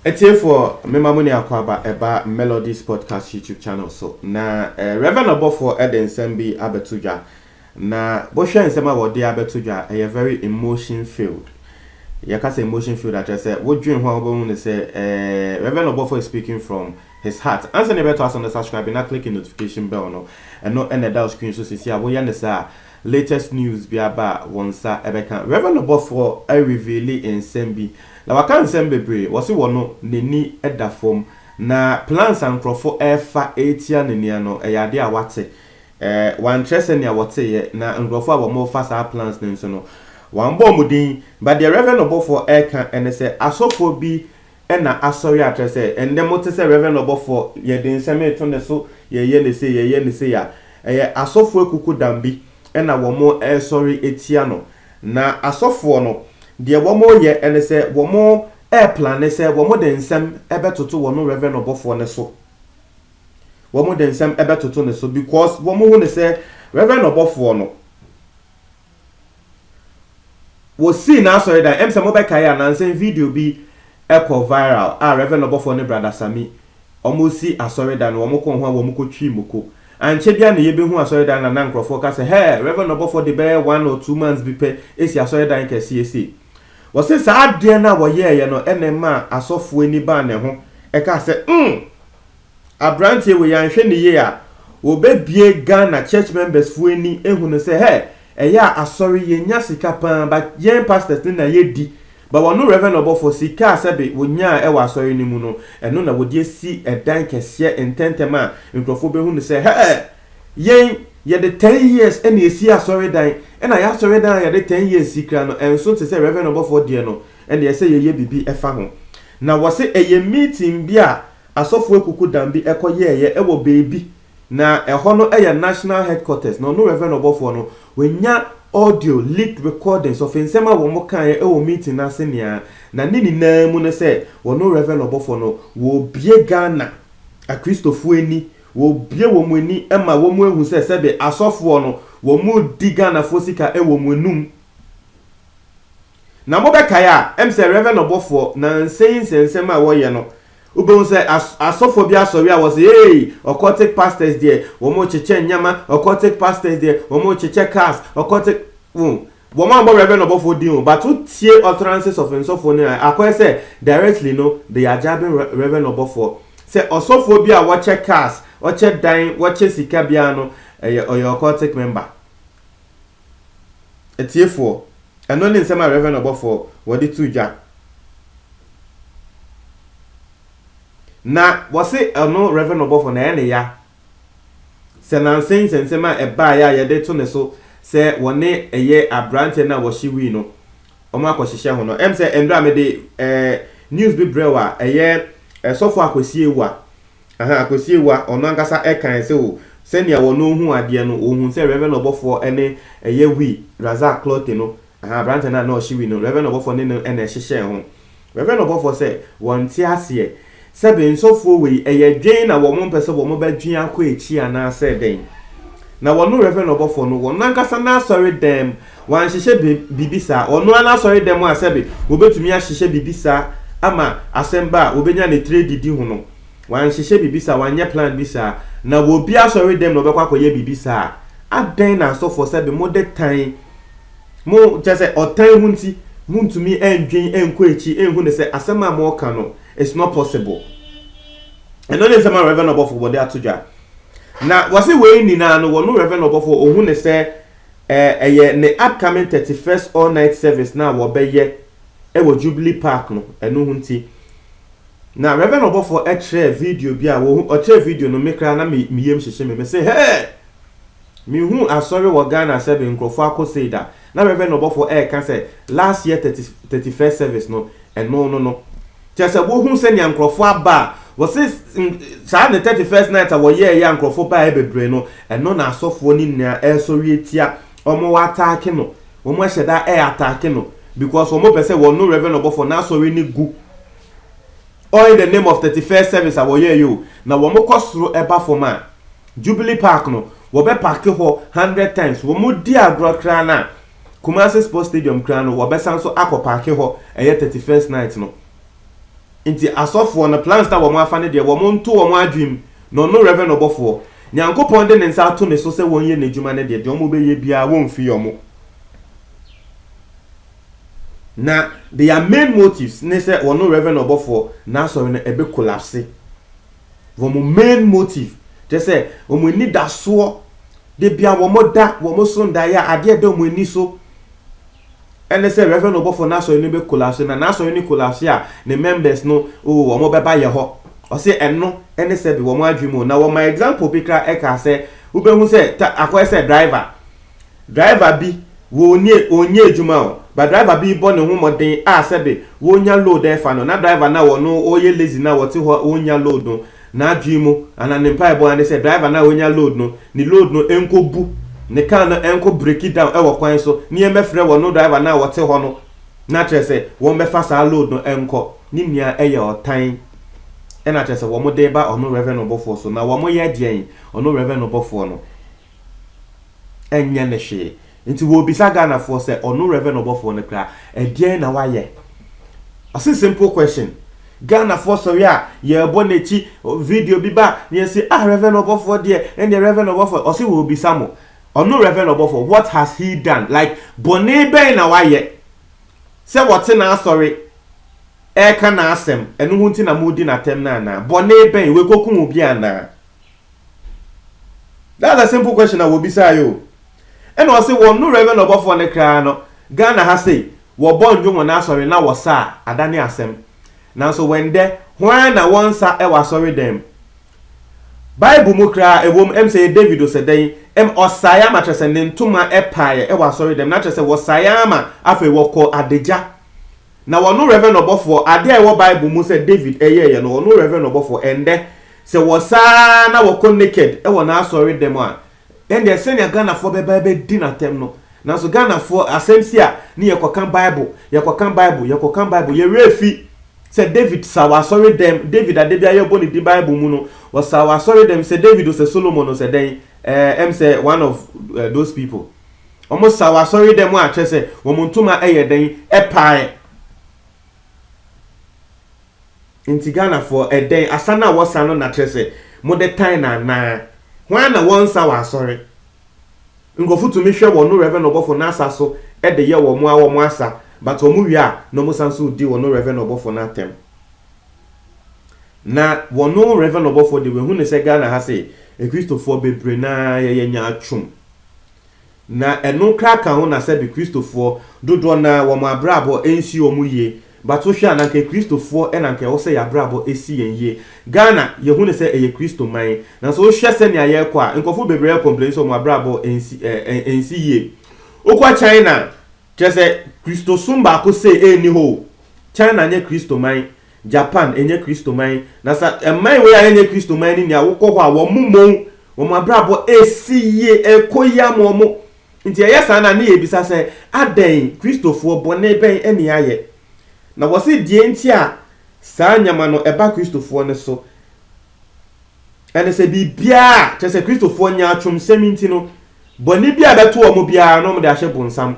It's here for Memamuni Akwaba about Melodies Podcast YouTube channel. So na Reverend Obofo Eden Sembi Abetuja. Na Bosha and Sema Wodi Abetuja a very emotion filled. Yakasa emotion filled that I said, what dream how say Reverend Obofo is speaking from his heart. Answer never to us on the subscribe and not clicking notification bell no and not end the screen so see we understand latest news be about one sa Ebeka. Reverend Obofo I reveal in Sembi. Na waka nsem bebre wose wono neni eda fom na plans and crofo efa etia neni ano eyade a wate wan trese ne wote ye na nkrofo abomo fa sa plans ne nso no wan bom mudin but the Reverend Obofo eka ene se asofo bi na asori atrese ende mote se Reverend Obofo ye de nsem eto ne so ye ne se ya asofo ekuku dambi na womo sorry etia no na asofo no de womo ye ene se womo plan se womo de nsem ebetoto wono Reverend Obofo ne so womo de nsem ebetoto ne so because womo hu ne se Reverend Obofo no wo see na sorry that em se mo be kai anansen video bi echo viral Reverend Obofo ne brother Sami omo si asori dan womo ko ho womo ko twi moko anche bia ne ye be hu asori dan na nkrofo ka se hey Reverend Obofo de be 1 or 2 months bi pe esi asori dan ka si wose sa ade na wo ye no enema asofo ani ba ne ho e ka se abrantie we yanhwe ne ye a wo be bie Ghana church members fu ani ehu ne se he eya asori ye nya sika pan ba ye pastors ni na ye di ba wono Reverend Obofo sika sebe wo nya e wa asori ni mu no eno na wo die si edan kese intentema nkrofo be hu ne se he ye the 10 years ene esi asori dan ena ya asori dan ye the 10 years sikra no enso te se Reverend Obofo die no ene ye se ye bibi efa ho na wo se eye meeting bi a asofo ekuku dan bi ekoye ewo baby na eho no eye national headquarters no Reverend Obofo no wenya audio leaked recordings of nsema wo mo kan ewo meeting na senia na nini na mu ne se wo Reverend Obofo no wo bie Ghana a Christopher eni wo bie wo mu ani ema wo mu ehu se sebe asofo no wo mu diga na fosika ewo mu enum na mo be kaya em se Reverend Obofo na nsen sensema wo ye no ubon se asofo bi asori a wo se hey occultic pastors there wo mu cheche nyama occultic pastors there wo mu cheche cars occultic wo mo Reverend Obofo din but to tie utterances of nsofo ne akoy se directly no they are jabbing Reverend Obofo se osofo bi a wo check cars oche dan woche sika bia no oyo occultic member etiefo eno ni nsema Reverend Obofo wodi tuja na wose eno Reverend Obofo na ene ya se na nsema eba ya ye de to ne so se wone eye abrante na wo shiwi no omo akohihye ho no em se endra me de news bi brewa eye sofo akosie wa akosie wa ono ankasa ekan se o senia wono hu ade no ohun se Reverend Obofo ene eye wi Razak clothing no brand na no shiwi no Reverend Obofo ne ene hihye ho Reverend Obofo se wonti ase sebe nsofo we eye dwen na wo mo pese wo mo ba dwen akọ echi ana se den na wono Reverend Obofo no wono ankasa na sorry dem wan hihye bibisa ono na sorry dem asebe wo betumi a hihye bibisa ama asemba obenya ne trade di hu no wan hihye bibisa wanye plan bisa na wo bi asori dem no bekwa koye bibisa adan na so for sebe mo de tan mo just otan hu nti muntumi endwen enko echi enhu ne se asema mo ka no it's not possible and only some Reverend Obofo wo de atoja na wase we ni na no wo Reverend Obofo ohun ne se eye ne upcoming 31st all night service na wo beye ewo Jubilee Park no enu hu nti na Reverend Obofo share video bi a wo share video no mekra na miyem hyehye me say hey mi hu asori wo Ghana sebe nkrofo akoseda na Reverend Obofo can say last year 31st service no no just wo hu se nya nkrofo aba wo say sa the 31st night wo ye ya nkrofo ba ebebre no eno na asofo ni na esori etia omo wa attack no omo hyeda attack no because omo pese wo no Reverend Obofo na asori ni gu all in the name of 31st service awoye you na wo mo kosro eba forma Jubilee Park no wo be park ho 100 times wo mo di agro kra na Kumasi Sports Stadium kra no wo be san so akọ park ho eye 31st night no nti asɔfoɔ no plans that wɔn afa ne deɛ wɔn nto wɔn adwim na ɔno reverend ɔbɔfoɔ nyankopɔn de ne nsa ato ne so sɛ wɔn yɛ n'adwuma ne deɛ wɔn bɛyɛ biara wɔn fi wɔn na their main motives ne sɛ ɔno reverend ɔbɔfoɔ na asɔre no ebe collapse wɔn main motive te sɛ wɔn ani da soɔ de bia wɔn da wɔn so nda yɛ adeɛ da wɔn ani so ɛne sɛ reverend ɔbɔfoɔ na asɔre no ebe collapse na asɔre no collapse a ne members no wɔn bɛba yɛ hɔ ɔsɛ ɛno ɛne sɛ bi wɔn adwuma na wɔn example bi kra ɛka sɛ wobɛhu sɛ akɔyɛ sɛ driver bi onye adwuma o ba driver bi bɔ ne ho mɔden a sɛ bi wonya load ɛfa no na driver na wɔno ɔyɛ lazy na wɔte hɔ wonya load no na adwuma ana ne mpa ɛbɔ ane sɛ driver na wonya load no ni load no enko bu ne car no enko break it down ɛwɔ kwan so ne yɛmɛfrɛ wɔno driver na wɔte hɔ no na kyerɛ sɛ wɔn bɛfa saa load no ɛnkɔ ne nua ɛyɛ ɔtan ɛna kyerɛ sɛ wɔn de ba ɔno reverend ɔbɔfoɔ so na wɔn yɛ deɛn ɔno reverend ɔbɔfoɔ no ɛnyɛ ne hwee nti wo bisa Ghana for sɛ ɔno reverend ɔbɔfoɔ no kra ɛdeɛn na wayɛ ɔsi simple question Ghana for sorry a yɛbɔ n'akyi video bi ba ne yɛsi reverend ɔbɔfoɔ deɛ ɛne reverend ɔbɔfoɔ ɔsi wo bisa mo ɔno reverend ɔbɔfoɔ what has he done like bɔne bɛn na wayɛ sɛ wɔte na asɔre ɛka na asɛm ɛno ho nti na mudi na tem na na bɔne bɛn we kokum obi ana that's a simple question na wo bisa yo ɛna ɔse wɔn no reverend ɔbɔfoɔ ne kra no Ghana ha sei wɔbɔ ndwom na asɔre na wɔsa adane asɛm nanso wɛndɛ hwan na wɔnsa ɛwɔ asɔre dem Bible mu kra ɛwom sɛ David osɛdɛn ɔsaaya ma kyerɛ sɛ ne ntoma ɛpaeɛ ɛwɔ asɔre dem na kyerɛ sɛ wɔsaaya ma afei wɔkɔ adagya na wɔno reverend ɔbɔfoɔ adeɛ ɛwɔ Bible mu sɛ David ɛyɛyɛ no wɔno reverend ɔbɔfoɔ ɛndɛ sɛ wɔsaa na wɔkɔ naked ɛwɔ na asɔre dem a ɛndɛ sɛnea Ghana for bɛba di na tem no nanso Ghana for asɛm si a ne yɛkɔka Bible yɛrefi sɛ David sa wasɔre dem David adebia yɛbɔ ne di Bible mu no wɔsa wasɔre dem sɛ David sɛ Solomon no sɛ den sɛ one of those people almost sa wasɔre dem a kyerɛ sɛ wɔn ntoma ɛyɛ den ɛpae nti Ghana for ɛden asana wɔsa no na kyerɛ sɛ mo de tan na hwan na wɔnsa wasɔre ngɔfo tumi hwɛ wɔn no reverend ɔbɔfo na asa so ɛde yɛ wɔn asa but wɔn wi a no mo sanso di wɔn no reverend ɔbɔfo na tem na wɔn no reverend ɔbɔfo de we hu ne sɛ Ghana ha sɛ ekristofoɔ bebre na yɛ nya atwom na ɛno kraka ho na sɛ be kristofoɔ dodoɔ na wɔn abrabɔ ensi wɔn yie but wo hwɛ ananka kristofoɔ ɛnanka wo sɛ yabrabɔ esi yɛn yie Ghana ye hu ne sɛ ɛyɛ kristo man na so wo hwɛ sɛ nea yɛ kɔ a nkɔfo bebre complain so wɔn abrabɔ ensi yie okwa China kyerɛ sɛ kristo sumba ko sɛ eni ho China nye kristo man Japan enye kristo man na sa man we enye kristo man ni nea wo kɔ hɔ a wɔn abrabɔ esi yie ekoya mo nti ɛyɛ saa na ne yɛ bisa sɛ adan kristofoɔ bɔne bɛn ɛne ayɛ na wɔsi die nti a saa nyama no ɛba kristofoɔ ne so ɛne sɛ bibia kyerɛ sɛ kristofoɔ nya atwom sɛm nti no bɔne bia bɛto wɔn bia no mo de ahyɛ bonsam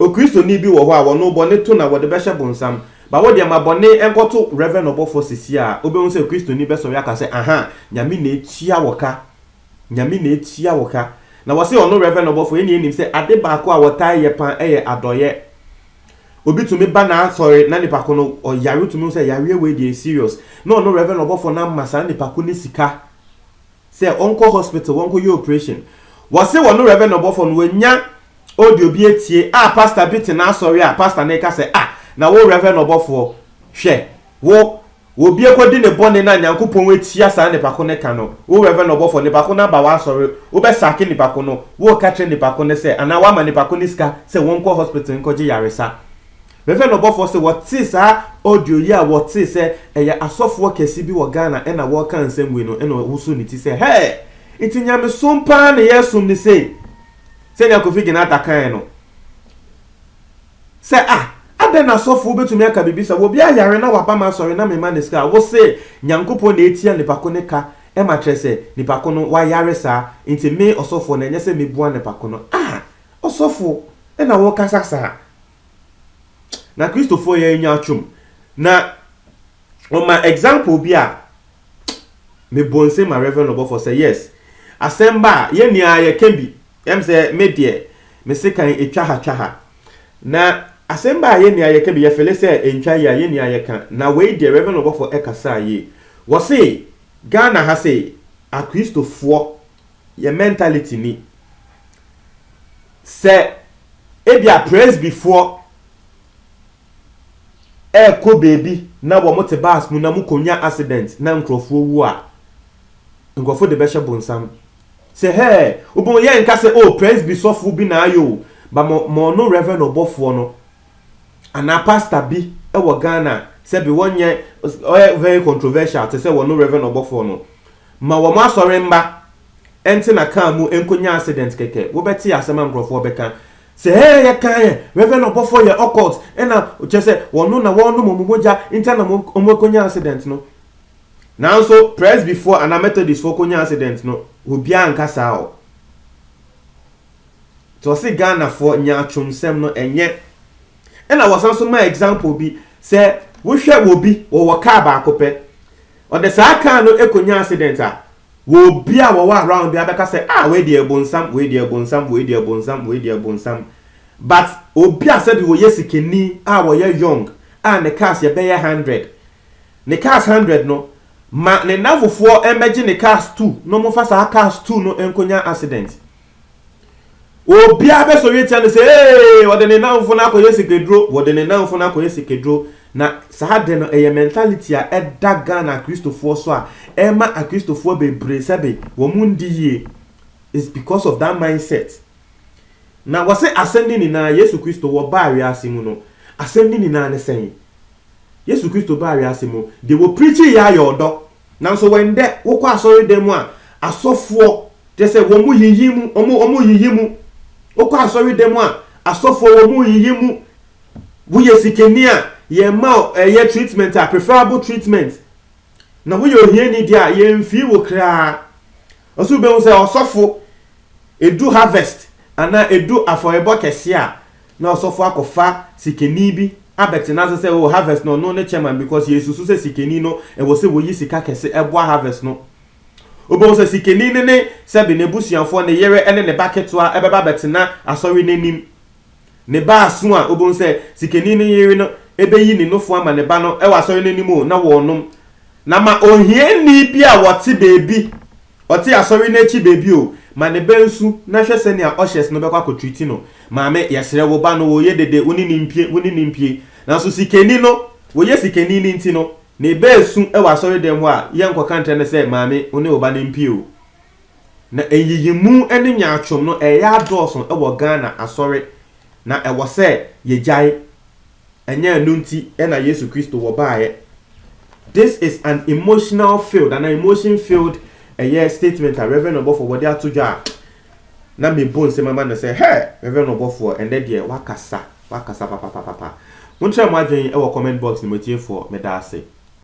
o kristo ni bi wɔ hɔ a wɔno bɔne to na wɔde bɛhyɛ bonsam ba wo de ma bɔne enkoto reverend ɔbɔfoɔ sisi a obɛhu sɛ kristo ni bɛsɔre aka sɛ aha nyame na etia wɔka na wɔse ɔno reverend ɔbɔfoɔ eni enim sɛ ade baako a wɔtaa yɛ pan ɛyɛ adɔyɛ obi tumi ba na asɔre na nipa ko no ɔyare tumi sɛ yare we dey serious na ɔno reverend ɔbɔfoɔ na masa nipa ko ne sika sɛ ɔnkɔ hospital wɔnkɔ yɛ operation wɔse ɔno reverend ɔbɔfoɔ no wanya audio bi etie a pastor bi te na asɔre a pastor na ka sɛ na wo reverend ɔbɔfoɔ hwɛ wo bi ekodi ne bɔne na nyankopɔn wetia saa ne pako ne ka no wo reverend ɔbɔfoɔ ne pako na ba wa asɔre wo be sake ne pako no wo ka tre ne pako ne sɛ ana wa ma ne pako ne sika sɛ wɔnkɔ hospital nkɔgye yaresa reverend ɔbɔfoɔ sɛ wɔte saa audio yi a wɔte sɛ ɛyɛ asɔfoɔ kɛse bi wɔ Ghana ɛna wɔka nsɛm we no ɛna wusu ne ti sɛ hey iti nyame sompa ne yɛsum ne sɛ ne Kofi Ginata kan no sɛ adan na asɔfoɔ betumi aka bibi sɛ wo bia yare na waba ma sɔre na me ma ne sika wo sɛ nyankopɔn na etia ne pako ne ka e ma kyerɛ sɛ ne pako no wa yare saa nti me ɔsɔfoɔ na nyɛ sɛ me bua ne pako no ɔsɔfoɔ ɛna wo kasa saa na kristofoɔ yɛ nya atwom na on my example bi a me bonse my Reverend Obofo say yes asemba ye nia ye kebi em say me de me se kan etwa ha na asemba ye nia ye kebi ye fele say entwa ye nia ye kan na we de Reverend Obofo ekasa ye wo say Ghana ha say a Christofo ye mentality ni say ebia praise before ko baby na wo mote bas mu na mu konya accident na nkrofo wu a nkrofo de be bonsam say hey obo ye nka say oh praise be sofu bi na ayo ba mo no Reverend Obofo no ana pastor bi e wo Ghana say be wonye very controversial to say wo no Reverend Obofo no ma wo ma sori mba enti na kan mu enkonya accident keke wo beti asema nkrofo beka say hey ya kan Reverend Obofo ye occult ena o che say wonu na wonu momoja interna omokonya accident no now so press before and Methodist for konya accident no obi ankasa o to say Ghana for nya twomsem no enye ena wasan so my example bi say wo hwe wo bi wo car ba akopɛ o de sa car no ekonya accident a wo bia wo around bia beka say we dey bonsam but obia said wo yesikeni wo ye young ne cars ye be 100 ne cars 100 no ma ne navofo emeji ne cars 2 no mo fa sa cars 2 no enkonya accident obia be so yetia no say hey wo de ne navofo na ko yesikedro na sahade no mentality a eda Ghana Christofo so a ema a Christofo be bresebe wo mundi ye is because of that mindset. Na wase ascending ni na Yesu Kristo wo ba wiase mu no ascending ni na ne sen Yesu Kristo ba wiase mu they will preach ya yodo na so when de wo kwa asori dem a asofo they say wo mu yiyimu omu yiyimu wo kwa asori dem a asofo wo mu yiyimu wo yesikeni a ye ma ye treatment a preferable treatment na wo ye ohie ni dia ye mfi wo kra osu be wo say osofo edu harvest ana edu aforebo kese a na osofo akofa sikeni bi abet na say o harvest no ne chairman because yesusu say sikeni no e wo say wo yi sika kese ebo harvest no obo say sikeni ne se be nebusuanfo ne yere ene ne baketo a ebeba betina asori nanim ne ba aso a obo say sikeni ne yere no ebeyi ni nofo ama ne ba no e wa asori nanim o na wo nom na ma ohie ni bi a wote bebi ote asori na chi bebi o ma ne bensu na hwese ne a oshes no bekwa ko treat no maame yesere wo ba no wo ye dede woni nimpie na so sikeni no wo ye sikeni ni nti no ne besu e wa asori dem ho a ye nkoka ntre ne se maame woni wo ba nimpie o na eyiyimu ene nyaatwom no e ya doson e wo Ghana asori na e wo se ye jai enya anunti e na Yesu Kristo wo baaye. This is an emotional field, an emotion field statement a Reverend Obofo what they are to ja. Na me bone say mama say hey Reverend Obofo and then there wakasa papa. Won try mo adwen e wo comment box ni mo tie for me da say.